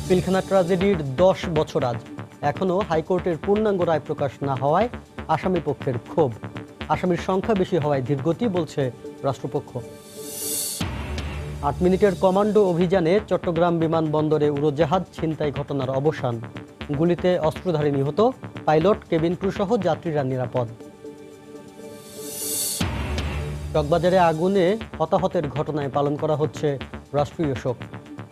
পিলখানা ট্র্যাজেডির 10 বছর আজ এখনও হাইকোর্টের পূর্ণাঙ্গ রায় প্রকাশ না হওয়ায় আসামি পক্ষের ক্ষোভ। আসামির সংখ্যা বেশি হওয়ায় ধীরগতি বলছে রাষ্ট্রপক্ষ। 8 মিনিটের কমান্ডো অভিযানে চট্টগ্রাম বিমানবন্দরে উড়োজাহাজ ছিনতাই ঘটনার অবসান। গুলিতে অস্ত্রধারী নিহত, পাইলট, কেবিন ক্রু সহ যাত্রীরা নিরাপদ। চকবাজারে আগুনে হতাহতের ঘটনায় পালন করা হচ্ছে রাষ্ট্রীয় শোক।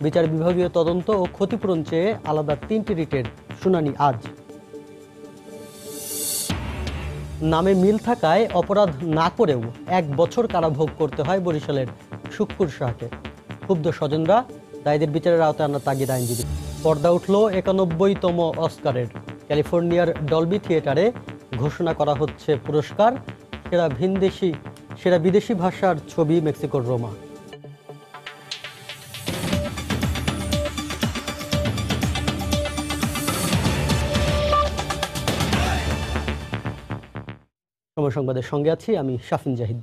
বিচার বিভাগীয় তদন্ত ও ক্ষতিপূরণ চেয়ে আলাদা 3টি রিটের শুনানি আজ। নামে মিল থাকায় অপরাধ না করেও 1 বছর কারাভোগ করতে হয় বরিশালের শুক্কুর শাহকে। ক্ষুব্ধ স্বজনরা, দায়ীদের বিচারের আওতায় আনা তাগিদ আইনজীবী। পর্দা উঠল 91তম অস্কারের। ক্যালিফোর্নিয়ার ডলবি থিয়েটারে ঘোষণা করা হচ্ছে পুরস্কার। সেরা বিদেশি ভাষার ছবি মেক্সিকোর রোমা। সময় সংবাদের সঙ্গে আছি আমি শাফিন জাহিদ।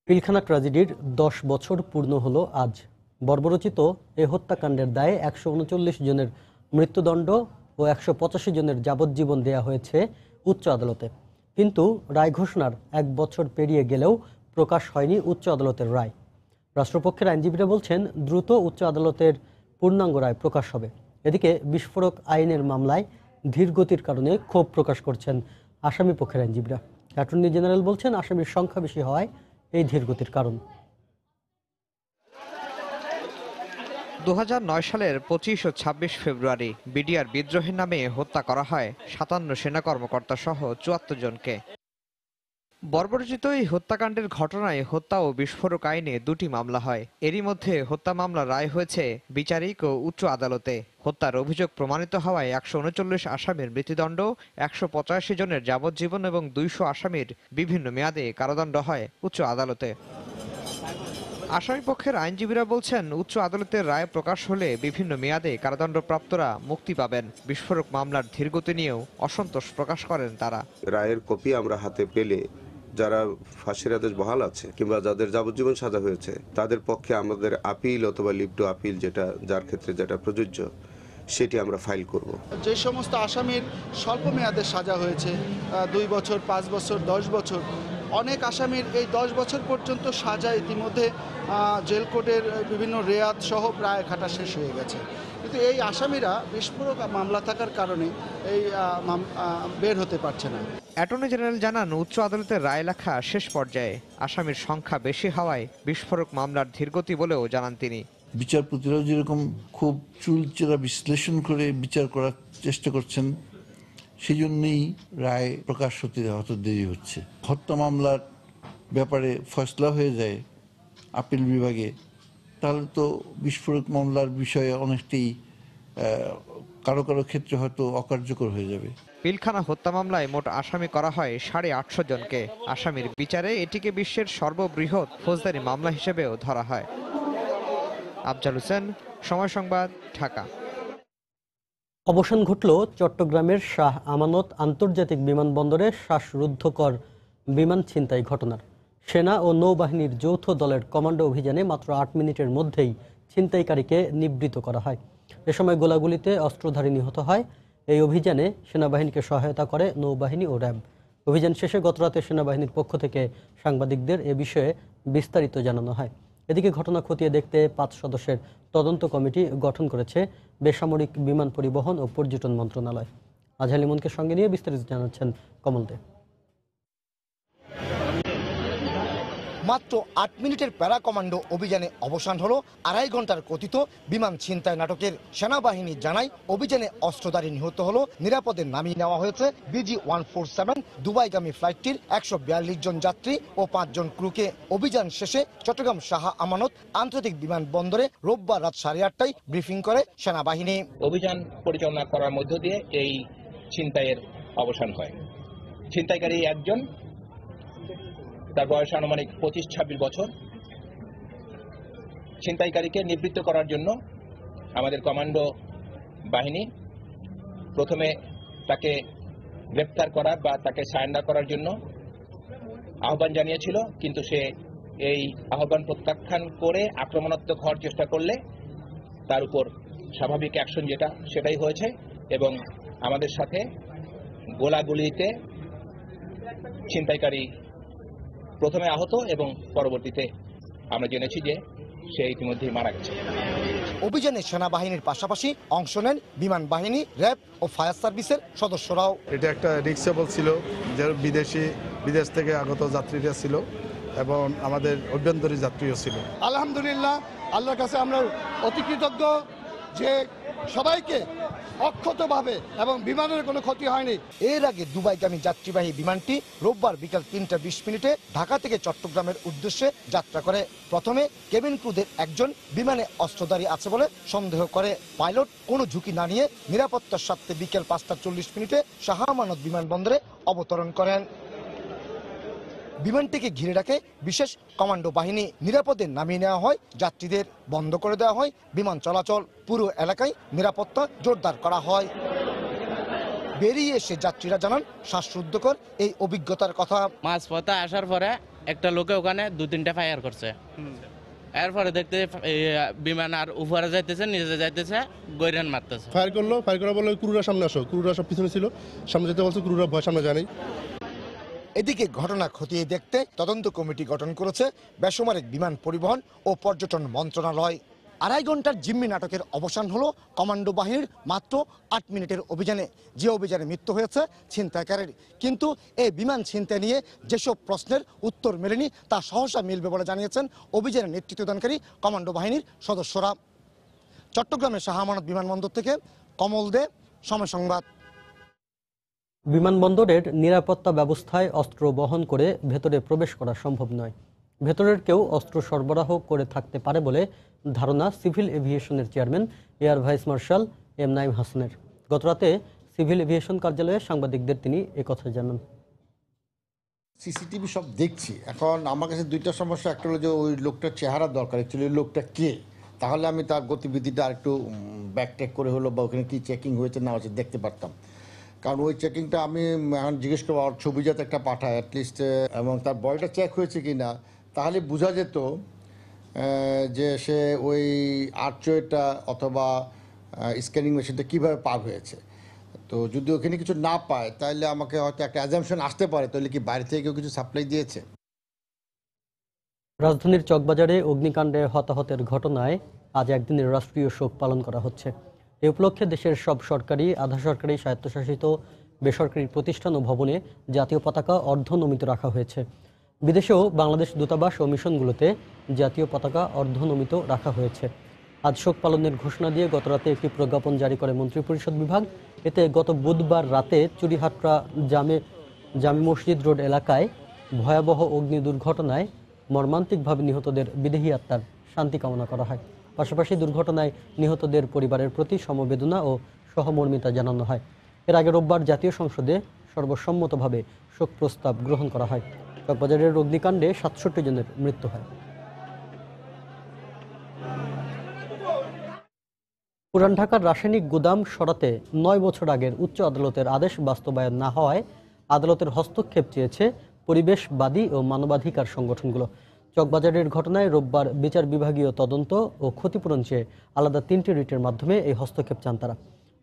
পিলখানা ট্র্যাজেডির 10 বছর পূর্ণ হলো আজ। বর্বরচিত এ হত্যাকাণ্ডের দায়ে 139 জনের মৃত্যুদণ্ড ও 185 জনের যাবজ্জীবন দেয়া হয়েছে উচ্চ আদালতে। কিন্তু রায় ঘোষণার 1 বছর পেরিয়ে গেলেও প্রকাশ হয়নি উচ্চ আদালতের রায়। রাষ্ট্রপক্ষের আইনজীবীরা বলছেন দ্রুত উচ্চ আদালতের পূর্ণাঙ্গ রায় প্রকাশ হবে। এদিকে বিস্ফোরক আইনের মামলায় ধীরগতির কারণে ক্ষোভ প্রকাশ করছেন আসামি পক্ষের আইনজীবীরা। অ্যাটর্নি জেনারেল বলছেন আসামির সংখ্যা বেশি হওয়ায় এই ধীরগতির কারণ। 2009 সালের 25 ও 26 ফেব্রুয়ারি বিডিআর বিদ্রোহের নামে হত্যা করা হয় 57 সেনা কর্মকর্তা সহ 74 জনকে। বর্বরচিত এই হত্যাকাণ্ডের ঘটনায় হত্যা ও বিস্ফোরক আইনে 2টি মামলা হয়। এরই মধ্যে হত্যা মামলার রায় হয়েছে বিচারিক ও উচ্চ আদালতে। হত্যার অভিযোগ প্রমাণিত হওয়ায় 139 আসামির মৃত্যুদণ্ড, 185 জনের যাবজ্জীবন এবং 200 আসামির বিভিন্ন মেয়াদে কারাদণ্ড হয় উচ্চ আদালতে। আসামি পক্ষের আইনজীবীরা বলছেন উচ্চ আদালতের রায় প্রকাশ হলে বিভিন্ন মেয়াদে কারাদণ্ডপ্রাপ্তরা মুক্তি পাবেন। বিস্ফোরক মামলার ধীরগতি নিয়েও অসন্তোষ প্রকাশ করেন তারা। রায়ের কপি আমরা হাতে পেলে যারা ফাঁসির আদেশ বহাল আছে কিংবা যাদের যাবজ্জীবন সাজা হয়েছে তাদের পক্ষে আমাদের আপিল অথবা লিভ টু আপিল যার ক্ষেত্রে যেটা প্রযোজ্য সেটি আমরা ফাইল করব। যে সমস্ত আসামির স্বল্প মেয়াদের সাজা হয়েছে 2 বছর, 5 বছর, 10 বছর, অনেক আসামির এই 10 বছর পর্যন্ত সাজা ইতিমধ্যে জেল কোডের বিভিন্ন রেয়াত সহ প্রায় খাটা শেষ হয়ে গেছে। কিন্তু এই আসামিরা বিস্ফোরক মামলা থাকার কারণে এই বের হতে পারছে না। অ্যাটর্নি জেনারেল জানান উচ্চ আদালতের রায় লেখা শেষ পর্যায়ে, আসামির সংখ্যা বেশি হওয়ায় বিস্ফোরক মামলার ধীরগতি বলেও জানান তিনি। বিচারপতিরাও যেরকম খুব চুলচেরা বিশ্লেষণ করে বিচার করার চেষ্টা করছেন, সেই জন্যই রায় প্রকাশ হতে হয়তো দেরি হচ্ছে। হত্যা মামলার ব্যাপারে ফয়সলা হয়ে যায় আপিল বিভাগে, তাহলে তো বিস্ফোরক মামলার বিষয়ে অনেকটাই কারো কারো ক্ষেত্রে হয়তো অকার্যকর হয়ে যাবে। পিলখানা হত্যা মামলায় মোট আসামি করা হয় 850 জনকে। আসামির বিচারে এটিকে বিশ্বের সর্ববৃহৎ ফৌজদারি মামলা হিসেবেও ধরা হয়। আফজাল হোসেন, সময় সংবাদ, ঢাকা। অবসান ঘটল চট্টগ্রামের শাহ আমানত আন্তর্জাতিক বিমানবন্দরে শ্বাসরুদ্ধকর বিমান ছিনতাই ঘটনার। সেনা ও নৌবাহিনীর যৌথ দলের কমান্ডো অভিযানে মাত্র 8 মিনিটের মধ্যেই ছিনতাইকারীকে নিবৃত্ত করা হয়। এ সময় গোলাগুলিতে অস্ত্রধারী নিহত হয়। এই অভিযানে সেনাবাহিনীকে সহায়তা করে নৌবাহিনী ও র্যাব। অভিযান শেষে গতরাতে সেনাবাহিনীর পক্ষ থেকে সাংবাদিকদের এ বিষয়ে বিস্তারিত জানানো হয়। এদিকে ঘটনা খতিয়ে দেখতে 5 সদস্যের তদন্ত কমিটি গঠন করেছে বেসামরিক বিমান পরিবহন ও পর্যটন মন্ত্রণালয়। আজহার লিমনকে সঙ্গে নিয়ে বিস্তারিত জানাচ্ছেন কমল দে। মাত্র 8 মিনিটের প্যারা কমান্ডো অভিযানে অবসান হলো 2.5 ঘন্টার কথিত বিমান ছিনতাই নাটকের। সেনাবাহিনী জানায় অভিযানে অস্ত্রধারী নিহত হলো। নিরাপদে নামিয়ে নেওয়া হয়েছে BG-147 দুবাইগামী ফ্লাইটটির 142 জন যাত্রী ও 5 জন ক্রুকে। অভিযান শেষে চট্টগ্রাম শাহ আমানত আন্তর্জাতিক বিমানবন্দরে রোববার রাত 8:30টায় ব্রিফিং করে সেনাবাহিনী। অভিযান পরিচালনা করার মধ্য দিয়ে এই ছিনতাইয়ের অবসান হয়। ছিনতাইকারী একজন, তার বয়স আনুমানিক 25-26 বছর। ছিনতাইকারীকে নিবৃত্ত করার জন্য আমাদের কমান্ডো বাহিনী প্রথমে তাকে গ্রেপ্তার করার বা তাকে সারেন্ডার করার জন্য আহ্বান জানিয়েছিল, কিন্তু সে এই আহ্বান প্রত্যাখ্যান করে আক্রমণাত্মক হওয়ার চেষ্টা করলে তার উপর স্বাভাবিক অ্যাকশন যেটা সেটাই হয়েছে এবং আমাদের সাথে গোলাগুলিতে ছিনতাইকারী প্রথমে আহত এবং পরবর্তীতে আমরা জেনেছি যে সে ইতিমধ্যেই মারা গেছে। অভিযানে সেনাবাহিনীর পাশাপাশি অংশ নেন বিমান বাহিনী, র্যাব ও ফায়ার সার্ভিসের সদস্যরাও। এটা একটা রিক্সেবল ছিল, যে বিদেশ থেকে আগত যাত্রীরা ছিল এবং আমাদের অভ্যন্তরীণ যাত্রীও ছিল। আলহামদুলিল্লাহ, আল্লাহর কাছে আমরা অতি কৃতজ্ঞ যে সবাইকে অক্ষতভাবে এবং বিমানের কোনো ক্ষতি হয়নি। এর আগে দুবাইগামী যাত্রীবাহী বিমানটি রোববার বিকাল 3:20 ঢাকা থেকে চট্টগ্রামের উদ্দেশ্যে যাত্রা করে। প্রথমে কেবিন ক্রুদের একজন বিমানে অস্ত্রধারী আছে বলে সন্দেহ করে। পাইলট কোনো ঝুঁকি না নিয়ে নিরাপত্তার স্বার্থে বিকেল 5:40 শাহ আমানত বিমানবন্দরে অবতরণ করেন। বিমানটিকে ঘিরে রাখে বিশেষ কমান্ডো বাহিনী। নিরাপদে নামিয়ে নেওয়া হয় যাত্রীদের, বন্ধ করে দেওয়া হয় বিমান চলাচল। পুরো এলাকায় নিরাপত্তা জোরদার করা হয়। বেরিয়ে এসে যাত্রীরা জানান শ্বাসরুদ্ধকর এই অভিজ্ঞতার কথা। মাঝপথে আসার পরে একটা লোকে ওখানে 2-3টা ফায়ার করছে, এরপরে দেখতে বিমান আর উপরে যাইতেছে, নিচে যাইতেছে, গৈরান মারতেছে। ফায়ার করা বললো ক্রুরা সামনে আসো, ক্রুরা সব পিছনে ছিল, সামনে যেতে বলছে, ক্রুরা ভয় সামনে যায়নি। এদিকে ঘটনা খতিয়ে দেখতে তদন্ত কমিটি গঠন করেছে বেসামরিক বিমান পরিবহন ও পর্যটন মন্ত্রণালয়। 2.5 ঘন্টার জিম্মি নাটকের অবসান হলো কমান্ডো বাহিনীর মাত্র 8 মিনিটের অভিযানে। যে অভিযানে মৃত্যু হয়েছে ছিনতাইকারীর, কিন্তু এই বিমান ছিনতাই নিয়ে যেসব প্রশ্নের উত্তর মেলেনি তা সহসা মিলবে বলে জানিয়েছেন অভিযানের নেতৃত্বদানকারী কমান্ডো বাহিনীর সদস্যরা। চট্টগ্রামের শাহ আমানত বিমানবন্দর থেকে কমল দে, সময় সংবাদ। বিমানবন্দরের নিরাপত্তা ব্যবস্থায় অস্ত্র বহন করে ভেতরে প্রবেশ করা সম্ভব নয়। ভেতরের কেউ অস্ত্র সরবরাহ করে থাকতে পারে বলে ধারণা সিভিল এভিয়েশনের chairman air vice marshal M Naim হাসানের। গতরাতে সিভিল এভিয়েশন কার্যালয়ে সাংবাদিকদের তিনি একথা জানান। সিসিটিভি সব দেখছি। এখন আমার কাছে দুইটা সমস্যা, একটা হলো যে ওই লোকটার চেহারা দরকার, অ্যাকচুয়ালি ওই লোকটা কে, তাহলে আমি তার গতিবিধিটা আরেকটু ব্যাকটেক করে হলো বা ওখানে কী চেকিং হয়েছে না হয়েছে দেখতে পারতাম। কারণ ওই চেকিংটা আমি এখন জিজ্ঞেস করবো, আর ছবি যাতে একটা পাঠায় অ্যাটলিস্ট, এবং তার বডিটা চেক হয়েছে কি না, তাহলে বোঝা যেত যে সে ওই আর্চওয়েটা অথবা স্ক্যানিং মেশিনটা কীভাবে পার হয়েছে। তো যদি ওখানে কিছু না পায় তাহলে আমাকে হয়তো একটা অ্যাজাম্পশন আসতে পারে, তাহলে কি বাইরে থেকে কেউ কিছু সাপ্লাই দিয়েছে। রাজধানীর চকবাজারে অগ্নিকাণ্ডে হতাহতের ঘটনায় আজ একদিনের রাষ্ট্রীয় শোক পালন করা হচ্ছে। এ উপলক্ষে দেশের সব সরকারি, আধা সরকারি, স্বায়ত্তশাসিত, বেসরকারি প্রতিষ্ঠান ও ভবনে জাতীয় পতাকা অর্ধনমিত রাখা হয়েছে। বিদেশেও বাংলাদেশ দূতাবাস ও মিশনগুলোতে জাতীয় পতাকা অর্ধনমিত রাখা হয়েছে। আজ শোক পালনের ঘোষণা দিয়ে গতরাতে একটি প্রজ্ঞাপন জারি করে মন্ত্রিপরিষদ বিভাগ। এতে গত বুধবার রাতে চুরিহাট্টা জামে মসজিদ রোড এলাকায় ভয়াবহ অগ্নি দুর্ঘটনায় মর্মান্তিকভাবে নিহতদের বিদেহী আত্মার শান্তি কামনা করা হয়। পাশাপাশি দুর্ঘটনায় নিহতদের পরিবারের প্রতি সমবেদনা ও সহমর্মিতা জানানো হয়। এর আগে রোববার জাতীয় সংসদে সর্বসম্মতভাবে শোক প্রস্তাব গ্রহণ করা হয়। চকবাজারের অগ্নিকাণ্ডে ৬৭ জনের মৃত্যু হয়। পুরান ঢাকার রাসায়নিক গুদাম সরাতে ৯ বছর আগের উচ্চ আদালতের আদেশ বাস্তবায়ন না হওয়ায় আদালতের হস্তক্ষেপ চেয়েছে পরিবেশবাদী ও মানবাধিকার সংগঠনগুলো। চকবাজারের ঘটনায় রোববার বিচার বিভাগীয় তদন্ত ও ক্ষতিপূরণ চেয়ে আলাদা 3টি রিটের মাধ্যমে এই হস্তক্ষেপ চান তারা।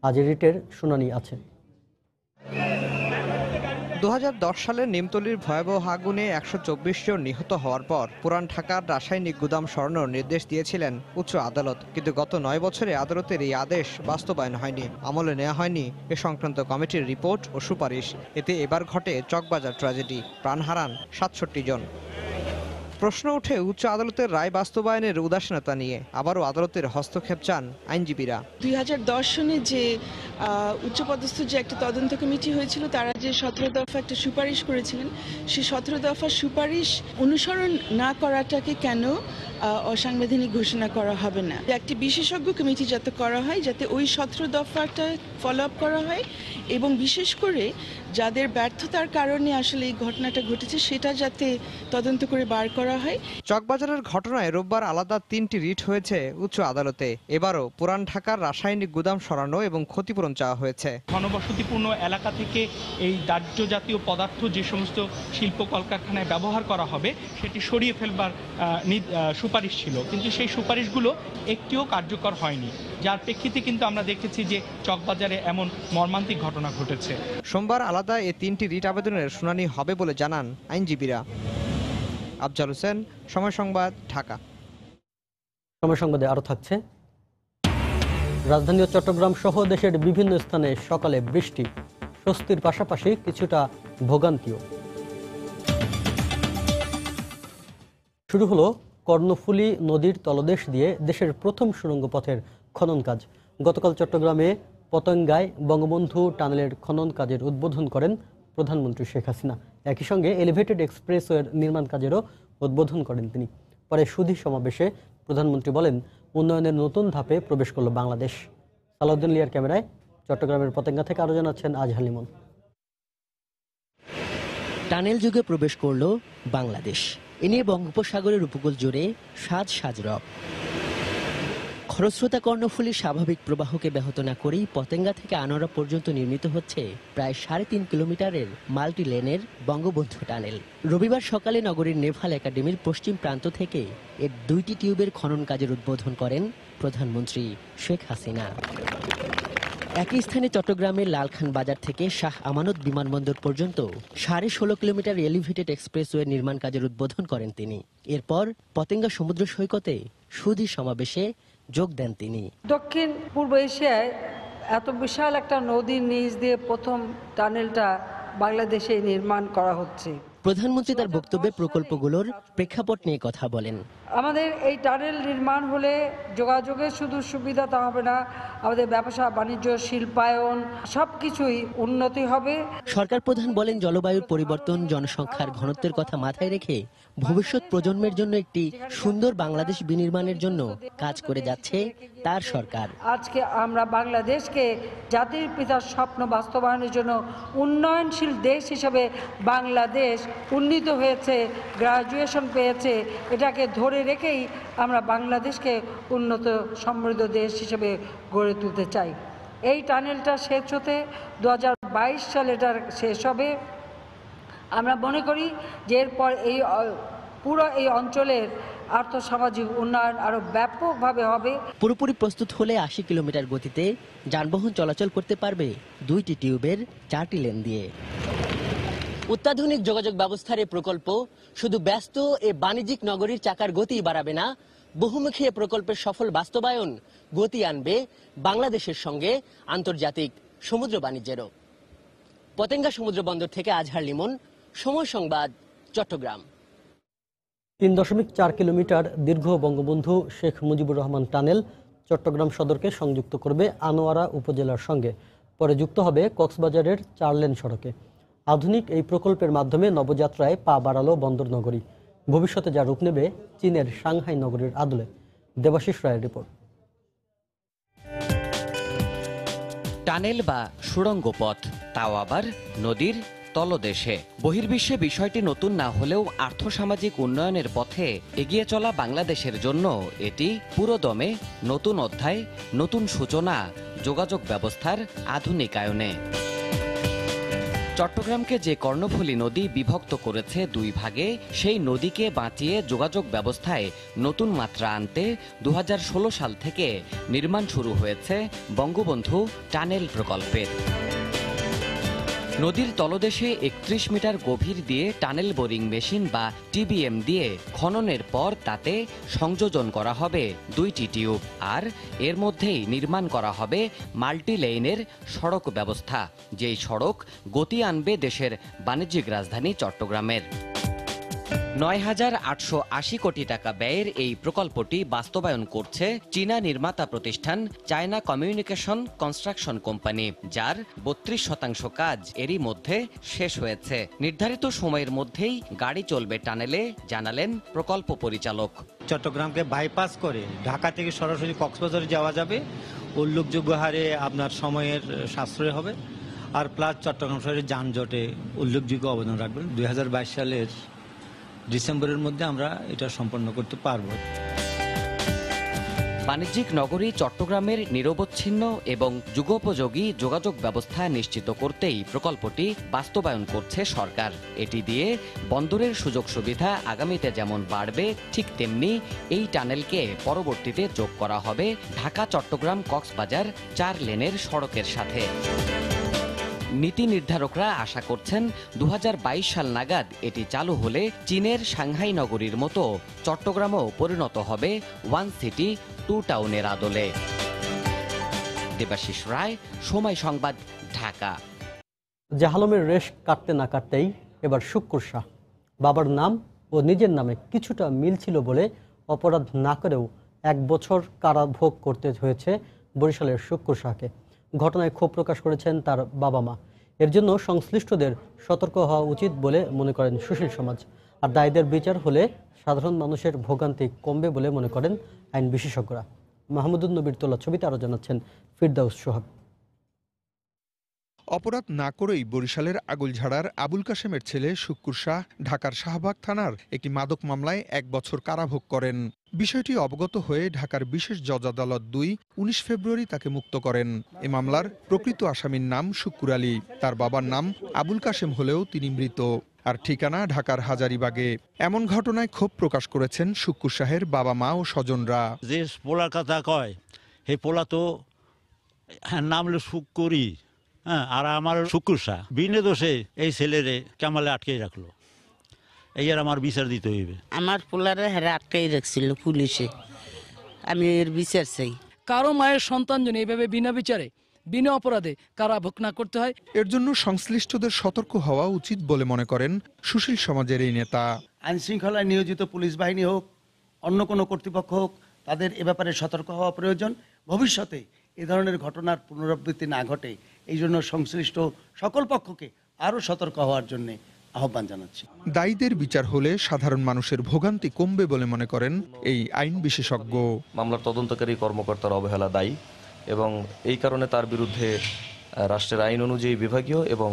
আজ রিটের শুনানি আছে। 2010 সালের নিমতলির ভয়াবহ আগুনে 124 জন নিহত হওয়ার পর পুরান ঢাকার রাসায়নিক গুদাম সরানোর নির্দেশ দিয়েছিলেন উচ্চ আদালত, কিন্তু গত 9 বছরে আদালতের এই আদেশ বাস্তবায়ন হয়নি। আমলে নেওয়া হয়নি এ সংক্রান্ত কমিটির রিপোর্ট ও সুপারিশ। এতে এবার ঘটে চকবাজার ট্র্যাজেডি, প্রাণ হারান 67 জন। প্রশ্ন ওঠে উচ্চ আদালতের রায় বাস্তবায়নের উদাসীনতা নিয়ে। আবারও আদালতের হস্তক্ষেপ চান আইনজীবীরা। 2010 সনে যে উচ্চপদস্থ যে একটা তদন্ত কমিটি হয়েছিল, তারা যে 17 দফা একটা সুপারিশ করেছিলেন, সেই 17 দফা সুপারিশ অনুসরণ না করাটাকে কেন অসাংবিধানিক ঘোষণা করা হবে না? একটি বিশেষজ্ঞ কমিটি যাতে করা হয়, যাতে ওই 17 দফাটা ফলো আপ করা হয়, এবং বিশেষ করে যাদের ব্যর্থতার কারণে আসলে এই ঘটনাটা ঘটেছে সেটা যাতে তদন্ত করে বার করা করা হয়। চকবাজারের ঘটনায় রোববার আলাদা 3টি রিট হয়েছে উচ্চ আদালতে। এবারও পুরান ঢাকার রাসায়নিক গুদাম সরানো এবং ক্ষতিপূরণ চাওয়া হয়েছে। ঘনবসতিপূর্ণ এলাকা থেকে এই দাহ্য জাতীয় পদার্থ যে সমস্ত শিল্প কলকারখানায় ব্যবহার করা হবে সেটি সরিয়ে ফেলবার সুপারিশ ছিল, কিন্তু সেই সুপারিশগুলো একটিও কার্যকর হয়নি, যার প্রেক্ষিতে কিন্তু আমরা দেখেছি যে চকবাজারে এমন মর্মান্তিক ঘটনা ঘটেছে। সোমবার আলাদা এই 3টি রিট আবেদনের শুনানি হবে বলে জানান আইনজীবীরা। আফজাল হোসেন, সময় সংবাদ, ঢাকা। সময় সংবাদে আরো থাকছে, রাজধানী ও চট্টগ্রাম সহ দেশের বিভিন্ন স্থানে সকালে বৃষ্টি, স্বস্তির পাশাপাশি কিছুটা ভোগান্তিও। শুরু হলো কর্ণফুলী নদীর তলদেশ দিয়ে দেশের প্রথম সুড়ঙ্গ পথের খনন কাজ। গতকাল চট্টগ্রামে পতেঙ্গায় বঙ্গবন্ধু টানেলের খনন কাজের উদ্বোধন করেন প্রধানমন্ত্রী শেখ হাসিনা। একই সঙ্গে এলিভেটেড এক্সপ্রেসওয়ের নির্মাণ কাজেরও উদ্বোধন করেন তিনি। পরে সুধী সমাবেশে প্রধানমন্ত্রী বলেন, উন্নয়নের নতুন ধাপে প্রবেশ করল বাংলাদেশ। সালাউদ্দিন লিয়ার ক্যামেরায় চট্টগ্রামের পতেঙ্গা থেকে আরো জানাচ্ছেন আজহার লিমন। টানেল যুগে প্রবেশ করল বাংলাদেশ। এ নিয়ে বঙ্গোপসাগরের উপকূল জুড়ে সাজ রব। খরস্রোতা কর্ণফুলীর স্বাভাবিক প্রবাহকে ব্যাহত না করেই পতেঙ্গা থেকে আনোয়ারা পর্যন্ত নির্মিত হচ্ছে প্রায় 3.5 কিলোমিটারের মাল্টি লেনের বঙ্গবন্ধু টানেল। রবিবার সকালে নগরীর নেভাল একাডেমির পশ্চিম প্রান্ত থেকে এর 2টি টিউবের খনন কাজের উদ্বোধন করেন প্রধানমন্ত্রী শেখ হাসিনা। একই স্থানে চট্টগ্রামের লালখান বাজার থেকে শাহ আমানত বিমানবন্দর পর্যন্ত 16.5 কিলোমিটার এলিভেটেড এক্সপ্রেসওয়ে নির্মাণ কাজের উদ্বোধন করেন তিনি। এরপর পতেঙ্গা সমুদ্র সৈকতে সুধী সমাবেশে যোগ দেন তিনি। দক্ষিণ পূর্ব এশিয়ায় এত বিশাল একটা নদীর নিচ দিয়ে প্রথম টানেলটা বাংলাদেশে নির্মাণ করা হচ্ছে। প্রধানমন্ত্রী তার বক্তব্যে প্রকল্পগুলোর প্রেক্ষাপট নিয়ে কথা বলেন। আমাদের এই টানেল নির্মাণ হলে যোগাযোগের শুধু সুবিধা তা হবে না, আমাদের ব্যবসা বাণিজ্য, শিল্পায়ন সবকিছুই উন্নতি হবে। সরকার প্রধান বলেন, জলবায়ুর পরিবর্তন, জনসংখ্যার ঘনত্বের কথা মাথায় রেখে ভবিষ্যৎ প্রজন্মের জন্য একটি সুন্দর বাংলাদেশ বিনির্মাণের জন্য কাজ করে যাচ্ছে তার সরকার। আজকে আমরা বাংলাদেশকে জাতির পিতার স্বপ্ন বাস্তবায়নের জন্য উন্নয়নশীল দেশ হিসেবে বাংলাদেশ উন্নীত হয়েছে, গ্রাজুয়েশন পেয়েছে। এটাকে ধরে রেখেই আমরা বাংলাদেশকে উন্নত সমৃদ্ধ দেশ হিসেবে গড়ে তুলতে চাই। এই টানেলটা শেষ হতে 2022 সালে এটা শেষ হবে। আমরা মনে করি যে এরপর এই পুরো এই অঞ্চলের আর্থসামাজিক উন্নয়ন আরো ব্যাপকভাবে হবে। পুরোপুরি প্রস্তুত হলে 80 কিলোমিটার গতিতে যানবাহন চলাচল করতে পারবে 2টি টিউবের 4টি লেন দিয়ে। অত্যাধুনিক যোগাযোগ ব্যবস্থার এই প্রকল্প শুধু ব্যস্ত এ বাণিজ্যিক নগরীর চাকার গতি বাড়াবে না, বহুমুখী এ প্রকল্পের সফল বাস্তবায়ন গতি আনবে বাংলাদেশের সঙ্গে আন্তর্জাতিক সমুদ্র বাণিজ্যেরও। পতেঙ্গা সমুদ্র বন্দর থেকে আজহার লিমন, সময় সংবাদ, চট্টগ্রাম। 3.4 কিলোমিটার দীর্ঘ বঙ্গবন্ধু শেখ মুজিবুর রহমান টানেল চট্টগ্রাম সদরকে সংযুক্ত করবে আনোয়ারা উপজেলার সঙ্গে। পরে যুক্ত হবে কক্সবাজারের 4 লেন সড়কে। আধুনিক এই প্রকল্পের মাধ্যমে নবযাত্রায় পা বাড়ালো বন্দর নগরী। ভবিষ্যতে যা রূপ নেবে চীনের সাংহাই নগরীর আদলে। দেবাশিস রায়ের রিপোর্ট। টানেল বা সুড়ঙ্গ পথ, তাও আবার নদীর তলদেশে। বহির্বিশ্বে বিষয়টি নতুন না হলেও আর্থসামাজিক উন্নয়নের পথে এগিয়ে চলা বাংলাদেশের জন্য এটি পুরোদমে নতুন অধ্যায়, নতুন সূচনা যোগাযোগ ব্যবস্থার আধুনিকায়নে। চট্টগ্রামকে যে কর্ণফুলী নদী বিভক্ত করেছে 2 ভাগে, সেই নদীকে বাঁচিয়ে যোগাযোগ ব্যবস্থায় নতুন মাত্রা আনতে 2016 সাল থেকে নির্মাণ শুরু হয়েছে বঙ্গবন্ধু টানেল প্রকল্পের। নদীর তলদেশে 31 মিটার গভীর দিয়ে টানেল বোরিং মেশিন বা টিবিএম দিয়ে খননের পর তাতে সংযোজন করা হবে 2টি টিউব, আর এর মধ্যেই নির্মাণ করা হবে মাল্টি লেইনের সড়ক ব্যবস্থা, যেই সড়ক গতি আনবে দেশের বাণিজ্যিক রাজধানী চট্টগ্রামের। 9,880 কোটি টাকা ব্যয়ের এই প্রকল্পটি বাস্তবায়ন করছে চীনা নির্মাতা প্রতিষ্ঠান চায়না কমিউনিকেশন কনস্ট্রাকশন কোম্পানি, যার 32% কাজ এরই মধ্যে শেষ হয়েছে। নির্ধারিত সময়ের মধ্যেই গাড়ি চলবে টানেলে, জানালেন প্রকল্প পরিচালক। চট্টগ্রামকে বাইপাস করে ঢাকা থেকে সরাসরি কক্সবাজারে যাওয়া যাবে। উল্লেখযোগ্য হারে আপনার সময়ের সাশ্রয় হবে, আর প্লাস চট্টগ্রাম শহরের যানজটে উল্লেখযোগ্য অবদান রাখবেন। 2022 সালের ডিসেম্বরের মধ্যে আমরা এটা সম্পন্ন করতে পারবো। বাণিজ্যিক নগরী চট্টগ্রামের নিরবচ্ছিন্ন এবং যুগোপযোগী যোগাযোগ ব্যবস্থা নিশ্চিত করতেই প্রকল্পটি বাস্তবায়ন করছে সরকার। এটি দিয়ে বন্দরের সুযোগ সুবিধা আগামীতে যেমন বাড়বে, ঠিক তেমনি এই টানেলকে পরবর্তীতে যোগ করা হবে ঢাকা চট্টগ্রাম কক্সবাজার 4 লেনের সড়কের সাথে। নীতি নির্ধারকরা আশা করছেন 2022 সাল নাগাদ এটি চালু হলে চীনের সাংহাই নগরীর মতো চট্টগ্রামও পরিণত হবে ওয়ান সিটি টু টাউনের আদলে। দেবাশিস রায়, সময় সংবাদ, ঢাকা। জাহালমের রেশ কাটতে না কাটতেই এবার শুক্কুর শাহ। বাবার নাম ও নিজের নামে কিছুটা মিল ছিল বলে অপরাধ না করেও 1 বছর কারাভোগ করতে হয়েছে বরিশালের শুক্কুর শাহকে। ঘটনায় ক্ষোভ প্রকাশ করেছেন তার বাবা মা। এর জন্য সংশ্লিষ্টদের সতর্ক হওয়া উচিত বলে মনে করেন সুশীল সমাজ। আর দায়ীদের বিচার হলে সাধারণ মানুষের ভোগান্তি কমবে বলে মনে করেন আইন বিশেষজ্ঞরা। মাহমুদুন নবীর তোলা ছবিতে আরও জানাচ্ছেন ফিরদাউস সোহাগ। অপরাধ না করেই বরিশালের আগুলঝাড়ার আবুল কাশেমের ছেলে শুক্কুর শাহ ঢাকার শাহবাগ থানার একটি মাদক মামলায় 1 বছর কারাভোগ করেন। বিষয়টি অবগত হয়ে ঢাকার বিশেষ জজ আদালত 19 ফেব্রুয়ারি তাকে মুক্ত করেন। এ মামলার প্রকৃত আসামির নাম শুক্কুর আলী। তার বাবার নাম আবুল কাশেম হলেও তিনি মৃত, আর ঠিকানা ঢাকার হাজারীবাগে। এমন ঘটনায় ক্ষোভ প্রকাশ করেছেন শুক্কুর শাহের বাবা মা ও স্বজনরা। যে পোলার কথা কয় সেই পোলা তো নাম হলো শুক্কুরই, হ্যাঁ, আর আমার শুক্কুর শাহ বিনে দোষে এই ছেলেরে কামালে আটকে রাখলো। এই আর আমার বিচার দিতে হইবে। আমার পোলারে হেরা আটকাই রাখছিল পুলিশে, আমি এর বিচার চাই। কারো মায়ের সন্তান যেন এইভাবে বিনা বিচারে বিনা অপরাধে কারাভোগ না করতে হয়। এর জন্য সংশ্লিষ্টদের সতর্ক হওয়া উচিত বলে মনে করেন সুশীল সমাজের এই নেতা। আইন শৃঙ্খলায় নিয়োজিত পুলিশ বাহিনী হোক, অন্য কোনো কর্তৃপক্ষ হোক, তাদের এ ব্যাপারে সতর্ক হওয়া প্রয়োজন। ভবিষ্যতে এ ধরনের ঘটনার পুনরাবৃত্তি না ঘটে এই জন্য সংশ্লিষ্ট সকল পক্ষকে আরও সতর্ক হওয়ার জন্য আহ্বান জানাচ্ছি। দায়ীদের বিচার হলে সাধারণ মানুষের ভোগান্তি কমবে বলে মনে করেন এই আইন বিশেষজ্ঞ। মামলার তদন্তকারী কর্মকর্তার অবহেলা দায়ী এবং এই কারণে তার বিরুদ্ধে রাষ্ট্রের আইন অনুযায়ী বিভাগীয় এবং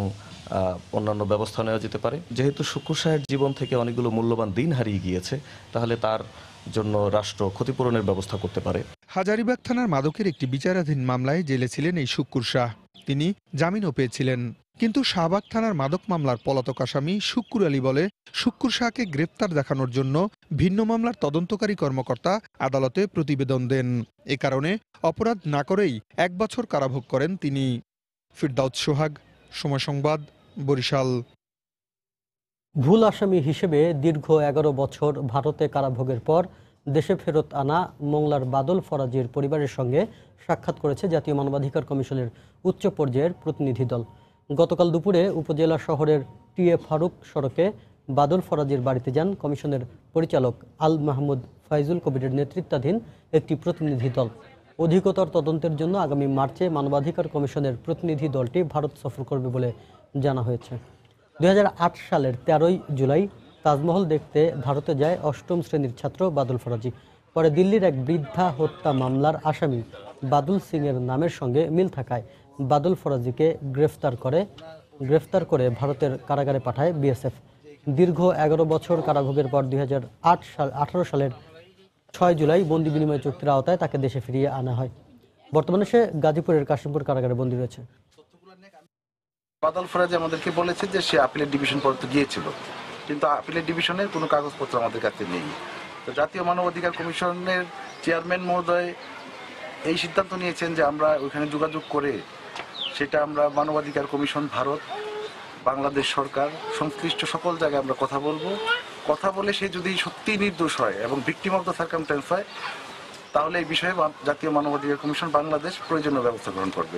অন্যান্য ব্যবস্থা নেওয়া যেতে পারে। যেহেতু শুক্কুর শাহের জীবন থেকে অনেকগুলো মূল্যবান দিন হারিয়ে গিয়েছে, তাহলে তার জন্য রাষ্ট্র ক্ষতিপূরণের ব্যবস্থা করতে পারে। হাজারীবাগ থানার মাদকের একটি বিচারাধীন মামলায় জেলে ছিলেন এই শুক্কুর শাহ। তিনি জামিনও পেয়েছিলেন, কিন্তু শাহবাগ থানার মাদক মামলার পলাতক আসামি শুক্কুর আলী বলে শুক্কুর শাহকে গ্রেপ্তার দেখানোর জন্য ভিন্ন মামলার তদন্তকারী কর্মকর্তা আদালতে প্রতিবেদন দেন। এ কারণে অপরাধ না করেই 1 বছর কারাভোগ করেন তিনি। ফিরদাউস সোহাগ, সময় সংবাদ, বরিশাল। ভুল আসামি হিসেবে দীর্ঘ 11 বছর ভারতে কারাভোগের পর দেশে ফেরত আনা মোংলার বাদল ফরাজির পরিবারের সঙ্গে সাক্ষাৎ করেছে জাতীয় মানবাধিকার কমিশনের উচ্চ পর্যায়ের প্রতিনিধি দল। গতকাল দুপুরে উপজেলা শহরের টিএ ফারুক সড়কে বাদল ফরাজির বাড়িতে যান কমিশনের পরিচালক আল মাহমুদ ফাইজুল কবিরের নেতৃত্বাধীন একটি প্রতিনিধি দল। অধিকতর তদন্তের জন্য আগামী মার্চে মানবাধিকার কমিশনের প্রতিনিধি দলটি ভারত সফর করবে বলে জানা হয়েছে। 2008 সালের 13 জুলাই তাজমহল দেখতে ভারতে যায় 8ম শ্রেণীর ছাত্র বাদল ফরাজি। পরে দিল্লির এক বৃদ্ধা হত্যা মামলার আসামি বাদুল সিংয়ের নামের সঙ্গে মিল থাকায় বাদল ফরাজিকে গ্রেফতার করে ভারতের কারাগারে পাঠায় বিএসএফ। দীর্ঘ 11 বছর কারাভোগের পর 2018 সালের 6 জুলাই বন্দি বিনিময় চুক্তির আওতায় তাকে দেশে ফিরিয়ে আনা হয়। বর্তমানে সে গাজীপুরের কাশিমপুর কারাগারে বন্দী রয়েছে। বাদল ফরাজি আমাদেরকে বলেছে যে সে আপিলের ডিভিশন পর্যন্ত গিয়েছিল, কিন্তু আপিলের ডিভিশনের কোনো কাগজপত্র আমাদের কাছে নেই। তো জাতীয় মানবাধিকার কমিশনের চেয়ারম্যান মহোদয় এই সিদ্ধান্ত নিয়েছেন যে আমরা ওইখানে যোগাযোগ করে সেটা আমরা মানবাধিকার কমিশন, ভারত, বাংলাদেশ সরকার, সংশ্লিষ্ট সকল জায়গায় আমরা কথা বলবো। কথা বলে সে যদি সত্যি নির্দোষ হয় এবং ভিকটিম অফ দ্য সার্কামস্ট্যান্স হয়, তাহলে এই বিষয়ে জাতীয় মানবাধিকার কমিশন বাংলাদেশ প্রয়োজনীয় ব্যবস্থা গ্রহণ করবে।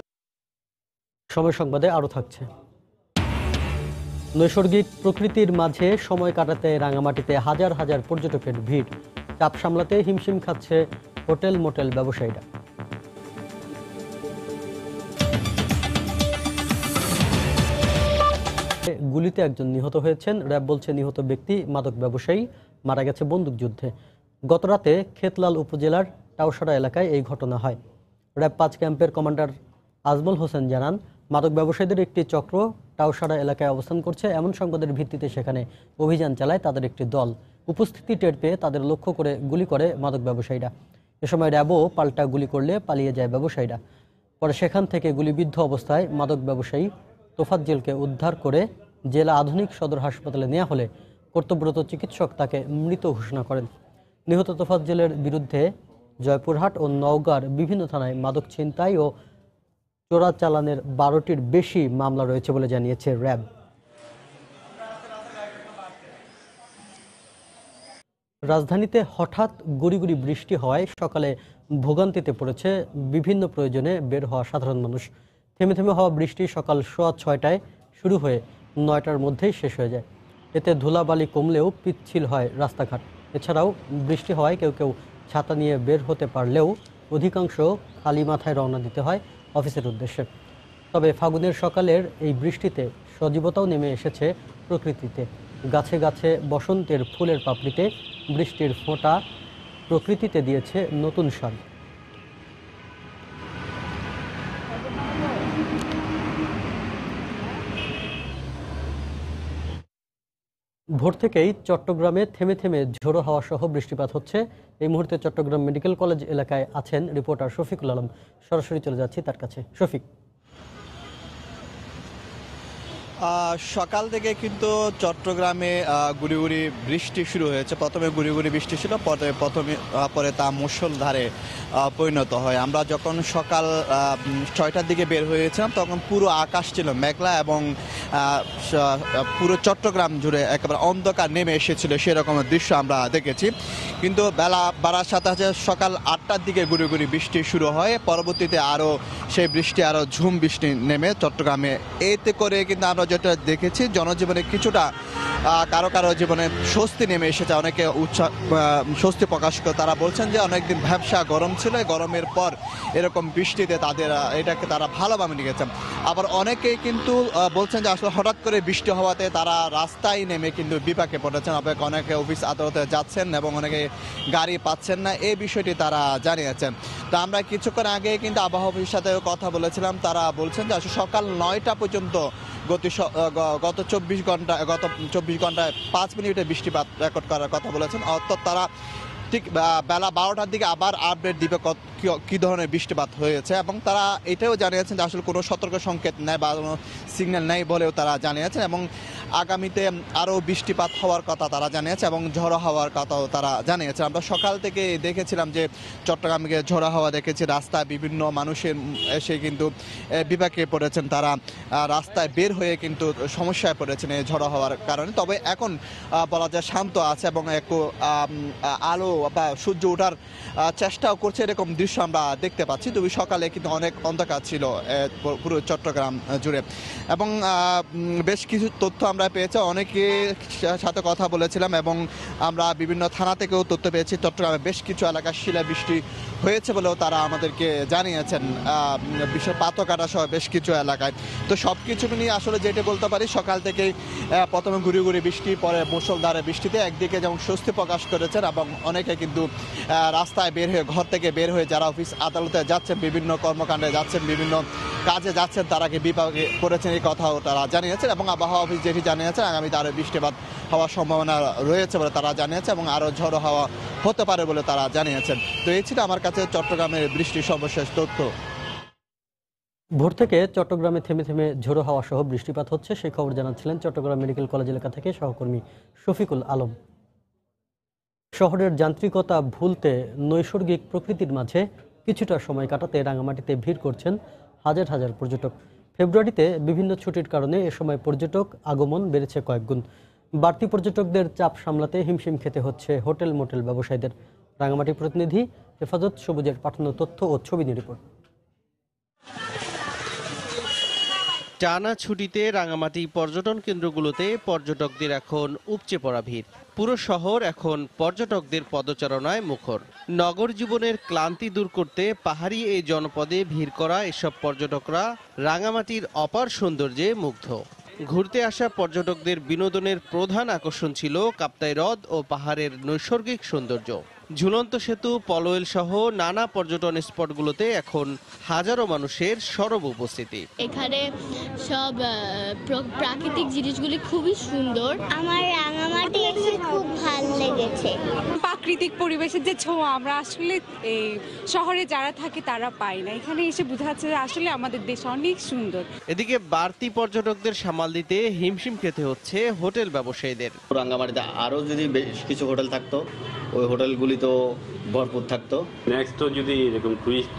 সময় সংবাদে আরও থাকছে। নৈসর্গিক প্রকৃতির মাঝে সময় কাটাতে রাঙামাটিতে হাজার হাজার পর্যটকের ভিড়। চাপ সামলাতে হিমশিম খাচ্ছে হোটেল মোটেল ব্যবসায়ীরা। গুলিতে একজন নিহত হয়েছেন। র্যাব বলছে নিহত ব্যক্তি মাদক ব্যবসায়ী, মারা গেছে বন্দুকযুদ্ধে। গতরাতে খেতলাল উপজেলার টাউসারা এলাকায় এই ঘটনা হয়। র্যাব 5 ক্যাম্পের কমান্ডার আজমল হোসেন জানান, মাদক ব্যবসায়ীদের একটি চক্র টাউসারা এলাকায় অবস্থান করছে এমন সংবাদের ভিত্তিতে সেখানে অভিযান চালায় তাদের একটি দল। উপস্থিতি টের পেয়ে তাদের লক্ষ্য করে গুলি করে মাদক ব্যবসায়ীরা। এ সময় র্যাবও পাল্টা গুলি করলে পালিয়ে যায় ব্যবসায়ীরা। পরে সেখান থেকে গুলিবিদ্ধ অবস্থায় মাদক ব্যবসায়ী তোফাজ্জেলকে উদ্ধার করে জেলা আধুনিক সদর হাসপাতালে নেওয়া হলে কর্তব্যরত চিকিৎসক তাকে মৃত ঘোষণা করেন। নিহত তোফাজ্জেলের বিরুদ্ধে জয়পুরহাট ও নওগাঁর বিভিন্ন থানায় মাদক ছিনতাই ও চোরাচালানের 12টির বেশি মামলা রয়েছে বলে জানিয়েছে র্যাব। রাজধানীতে হঠাৎ গুড়ি বৃষ্টি হওয়ায় সকালে ভোগান্তিতে পড়েছে বিভিন্ন প্রয়োজনে বের হওয়া সাধারণ মানুষ। থেমে থেমে হওয়া বৃষ্টি সকাল 6:30টায় শুরু হয়ে 9টার মধ্যেই শেষ হয়ে যায়। এতে ধুলাবালি কমলেও পিচ্ছিল হয় রাস্তাঘাট। এছাড়াও বৃষ্টি হওয়ায় কেউ কেউ ছাতা নিয়ে বের হতে পারলেও অধিকাংশ খালি মাথায় রওনা দিতে হয় অফিসের উদ্দেশ্যে। তবে ফাগুনের সকালের এই বৃষ্টিতে সজীবতাও নেমে এসেছে প্রকৃতিতে। গাছে গাছে বসন্তের ফুলের পাপড়িতে বৃষ্টির ফোঁটা প্রকৃতিতে দিয়েছে নতুন স্বাদ। ভোর থেকেই চট্টগ্রামে থেমে থেমে ঝোড়ো হাওয়া সহ বৃষ্টিপাত হচ্ছে। এই মুহূর্তে চট্টগ্রাম মেডিকেল কলেজ এলাকায় আছেন রিপোর্টার শফিকুল আলম। সরাসরি চলে যাচ্ছি তার কাছে। শফিক, সকাল থেকে কিন্তু চট্টগ্রামে গুড়ি বৃষ্টি শুরু হয়েছে। প্রথমে গুড়ি বৃষ্টি ছিল, পরে তা মুষলধারে পরিণত হয়। আমরা যখন সকাল 6টার দিকে বের হয়েছিলাম তখন পুরো আকাশ ছিল মেঘলা এবং পুরো চট্টগ্রাম জুড়ে একেবারে অন্ধকার নেমে এসেছিল, সেরকম দৃশ্য আমরা দেখেছি। কিন্তু বেলা বাড়ার সাথে সাথে সকাল 8টার দিকে গুড়ি বৃষ্টি শুরু হয়। পরবর্তীতে আরও সেই বৃষ্টি আরও ঝুম বৃষ্টি নেমে চট্টগ্রামে। এতে করে কিন্তু আমরা যেটা দেখেছি জনজীবনে কিছুটা কারো জীবনে স্বস্তি নেমে এসেছে। অনেকে স্বস্তি প্রকাশ করে তারা বলছেন যে অনেকদিন ব্যবসা গরম ছিল, গরমের পর এরকম বৃষ্টিতে এটাকে তারা ভালোভাবে নিয়েছেন। আবার অনেকেই কিন্তু বলছেন যে আসলে হঠাৎ করে বৃষ্টি হওয়াতে তারা রাস্তায় নেমে কিন্তু বিপাকে পড়েছেন। অনেকে অফিস আদালতে যাচ্ছেন এবং অনেকে গাড়ি পাচ্ছেন না, এই বিষয়টি তারা জানিয়েছেন। তো আমরা কিছুক্ষণ আগে কিন্তু আবহাওয়া অফিসের সাথে কথা বলেছিলাম। তারা বলছেন যে আসলে সকাল 9টা পর্যন্ত গত 24 ঘন্টায় 5 মিনিটে বৃষ্টিপাত রেকর্ড করার কথা বলেছেন। অর্থাৎ তারা ঠিক বেলা 12টার দিকে আবার আপডেট দিবে কী ধরনের বৃষ্টিপাত হয়েছে। এবং তারা এটাও জানিয়েছেন যে আসলে কোনো সতর্ক সংকেত নেই বা কোনো সিগন্যাল নেই বলেও তারা জানিয়েছেন। এবং আগামীতে আরও বৃষ্টিপাত হওয়ার কথা তারা জানিয়েছে এবং ঝড়ো হওয়ার কথাও তারা জানিয়েছে। আমরা সকাল থেকে দেখেছিলাম যে চট্টগ্রামকে ঝড়ো হাওয়া দেখেছি, রাস্তায় বিভিন্ন মানুষের এসে কিন্তু বিপাকে পড়েছেন। তারা রাস্তায় বের হয়ে কিন্তু সমস্যায় পড়েছেন এই ঝড়ো হওয়ার কারণে। তবে এখন বলা যায় শান্ত আছে এবং একটু আলো বা সূর্য ওঠার চেষ্টাও করছে, এরকম দৃশ্য আমরা দেখতে পাচ্ছি। তবে সকালে কিন্তু অনেক অন্ধকার ছিল পুরো চট্টগ্রাম জুড়ে। এবং বেশ কিছু তথ্য আমরা পেয়েছি, অনেকের সাথে কথা বলেছিলাম এবং আমরা বিভিন্ন থানা থেকেও তথ্য পেয়েছি চট্টগ্রামে বেশ কিছু এলাকায় শিলাবৃষ্টি হয়েছে বলেও তারা আমাদেরকে জানিয়েছেন, বিশেষ পাথরঘাটা সহ বেশ কিছু এলাকায়। তো সব কিছু নিয়ে আসলে যেটা বলতে পারি, সকাল থেকেই প্রথমে গুড়ি বৃষ্টি, পরে মুষলধারে বৃষ্টিতে একদিকে যেমন স্বস্তি প্রকাশ করেছেন এবং অনেকে কিন্তু রাস্তায় বের হয়ে, ঘর থেকে বের হয়ে যারা অফিস আদালতে যাচ্ছেন, বিভিন্ন কর্মকাণ্ডে যাচ্ছেন, বিভিন্ন কাজে যাচ্ছেন, তারাকে বিপাকে পড়েছেন এই কথাও তারা জানিয়েছেন। এবং আবহাওয়া অফিস যেটি জানিয়েছেন আগামীতে আরও বৃষ্টিপাত হওয়ার সম্ভাবনা রয়েছে বলে তারা জানিয়েছে এবং আরও ঝড়ো হাওয়া হতে পারে বলে তারা জানিয়েছেন। তো এই ছিল আমার কাছে চট্টগ্রামের বৃষ্টির সর্বশেষ তথ্য। ভোর থেকে চট্টগ্রামে থেমে থেমে ঝোড়ো হাওয়া সহ বৃষ্টিপাত হচ্ছে, সেই খবর জানাচ্ছিলেন চট্টগ্রাম মেডিকেল কলেজ এলাকা থেকে সহকর্মী শফিকুল আলম। শহরের যান্ত্রিকতা ভুলতে নৈসর্গিক প্রকৃতির মাঝে কিছুটা সময় কাটাতে রাঙামাটিতে ভিড় করছেন হাজার হাজার পর্যটক। ফেব্রুয়ারিতে বিভিন্ন ছুটির কারণে এ সময় পর্যটক আগমন বেড়েছে কয়েকগুণ। বাড়তি পর্যটকদের চাপ সামলাতে হিমশিম খেতে হচ্ছে হোটেল মোটেল ব্যবসায়ীদের। রাঙামাটি প্রতিনিধি হেফাজত সবুজের পাঠানো তথ্য ও ছবি নিয়ে রিপোর্ট। টানা ছুটিতে রাঙামাটি পর্যটন কেন্দ্রগুলোতে পর্যটকদের এখন উপচে পড়া ভিড়। পুরো শহর এখন পর্যটকদের পদচারণায় মুখর। নগর জীবনের ক্লান্তি দূর করতে পাহাড়ি এই জনপদে ভিড় করা এসব পর্যটকরা রাঙামাটির অপার সৌন্দর্যে মুগ্ধ। ঘুরতে আসা পর্যটকদের বিনোদনের প্রধান আকর্ষণ ছিল কাপ্তাই হ্রদ ও পাহাড়ের নৈসর্গিক সৌন্দর্য। ঝুলন্ত সেতু, পলওয়েল সহ নানা পর্যটন স্পটগুলোতে এখন হাজারো মানুষের সরব উপস্থিতি। এখানে সব প্রাকৃতিক জিনিসগুলি খুবই সুন্দর। আমার রাঙামাটি এসে খুব ভালো লেগেছে। প্রাকৃতিক পরিবেশের যে ছোঁয়া আমরা আসলে এই শহরে যারা থাকে তারা পাই না, এখানে এসে বোঝা যাচ্ছে যে আসলে আমাদের দেশ অনেক সুন্দর। এদিকে বাড়তি পর্যটকদের সামাল দিতে হিমশিম খেতে হচ্ছে হোটেল ব্যবসায়ীদের। রাঙ্গামাটিতে আরও যদি বেশ কিছু হোটেল থাকতো, ওই হোটেলগুলি তো ভরপুর থাকতো। নেক্সটও যদি এরকম টুরিস্ট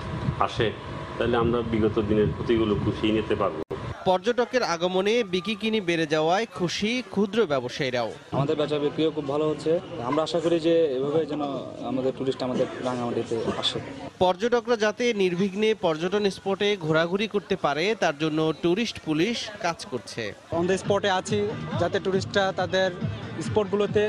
আসে তাহলে আমরা বিগত দিনের ক্ষতিগুলো পুষিয়ে নিতে পারবো। পর্যটকের আগমনে বিকিকিনি বেড়ে যাওয়ায় খুশি ক্ষুদ্র ব্যবসায়ীরাও। আমাদের বেচা বিক্রিও খুব ভালো হচ্ছে। আমরা আশা করি যে এভাবে যেন আমাদের টুরিস্ট আমাদের রাঙ্গামাটিতে আসে। পর্যটকরা যাতে নির্বিঘ্নে পর্যটন স্পটে ঘোরাঘুরি করতে পারে তার জন্য টুরিস্ট পুলিশ কাজ করছে। অন দ্য স্পটে আছি যাতে টুরিস্টরা তাদের স্পটগুলোতে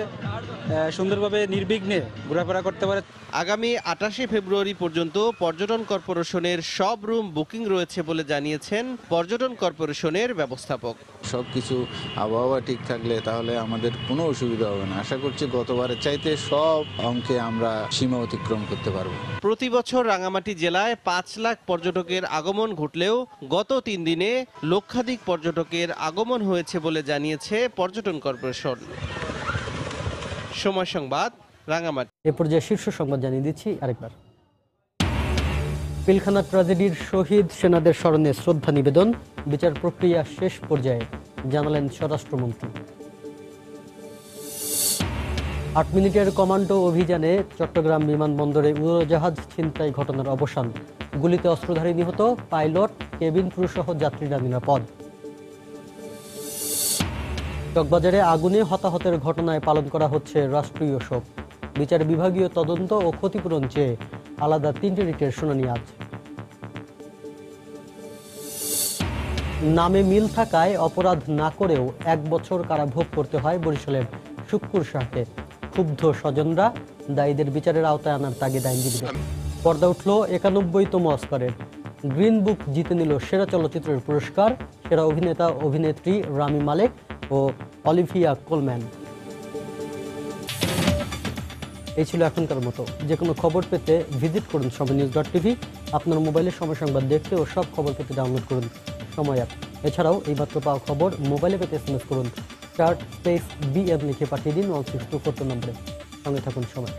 সুন্দরভাবে নির্বিঘ্নে ঘোরাফেরা করতে পারে। আগামী 28 ফেব্রুয়ারি পর্যন্ত পর্যটন কর্পোরেশনের সব রুম বুকিং রয়েছে বলে জানিয়েছেন পর্যটন কর্পোরেশনের ব্যবস্থাপক। সবকিছু আবহাওয়া ঠিক থাকলে তাহলে আমাদের কোনো অসুবিধা হবে না। আশা করছি গতবারের চাইতে সব অঙ্কে আমরা সীমা অতিক্রম করতে পারবো। প্রতি বছর রাঙ্গামাটি জেলায় 5 লাখ পর্যটকের আগমন ঘটলেও গত 3 দিনে লক্ষাধিক পর্যটকের আগমন হয়েছে বলে জানিয়েছে পর্যটন কর্পোরেশন। সময় সংবাদ, রাঙ্গামাটি। এ পর্যায়ে শীর্ষ সংবাদ জানিয়ে দিচ্ছি আরেকবার। পিলখানা ট্র্যাজেডির শহীদ সেনাদের স্মরণে শ্রদ্ধা নিবেদন, বিচার প্রক্রিয়া শেষ পর্যায়ে, জানালেন স্বরাষ্ট্রমন্ত্রী। 8 মিনিটের কমান্ডো অভিযানে চট্টগ্রাম বিমানবন্দরে উড়োজাহাজ ছিনতাই ঘটনার অবসান, গুলিতে অস্ত্রধারী নিহত, পাইলট, কেবিন ক্রু সহ যাত্রীরা নিরাপদ। চকবাজারে আগুনে হতাহতের ঘটনায় পালন করা হচ্ছে রাষ্ট্রীয় শোক, বিচার বিভাগীয় তদন্ত ও ক্ষতিপূরণ চেয়ে আলাদা 3টি রিটের শুনানি আজ। নামে মিল থাকায় অপরাধ না করেও 1 বছর কারাভোগ করতে হয় বরিশালের শুক্কুর শাহকে। ক্ষুব্ধ স্বজনরা, দায়ীদের বিচারের আওতায় আনার তাগিদ আইনজীবীদের। পর্দা উঠল 91তম অস্কারের, গ্রিন বুক জিতে নিল সেরা চলচ্চিত্রের পুরস্কার, সেরা অভিনেতা অভিনেত্রী রামি মালেক ও অলিভিয়া কোলম্যান। এই ছিল এখনকার মতো। যে কোনো খবর পেতে ভিজিট করুন সময়নিউজ.tv। আপনার মোবাইলে সময় সংবাদ দেখতে ও সব খবর পেতে ডাউনলোড করুন সময় অ্যাপ। এছাড়াও এইমাত্র পাওয়া খবর মোবাইলে পেতে SMS করুন *BN লিখে পাঠিয়ে দিন 16242 নম্বরে। সঙ্গে থাকুন সময়।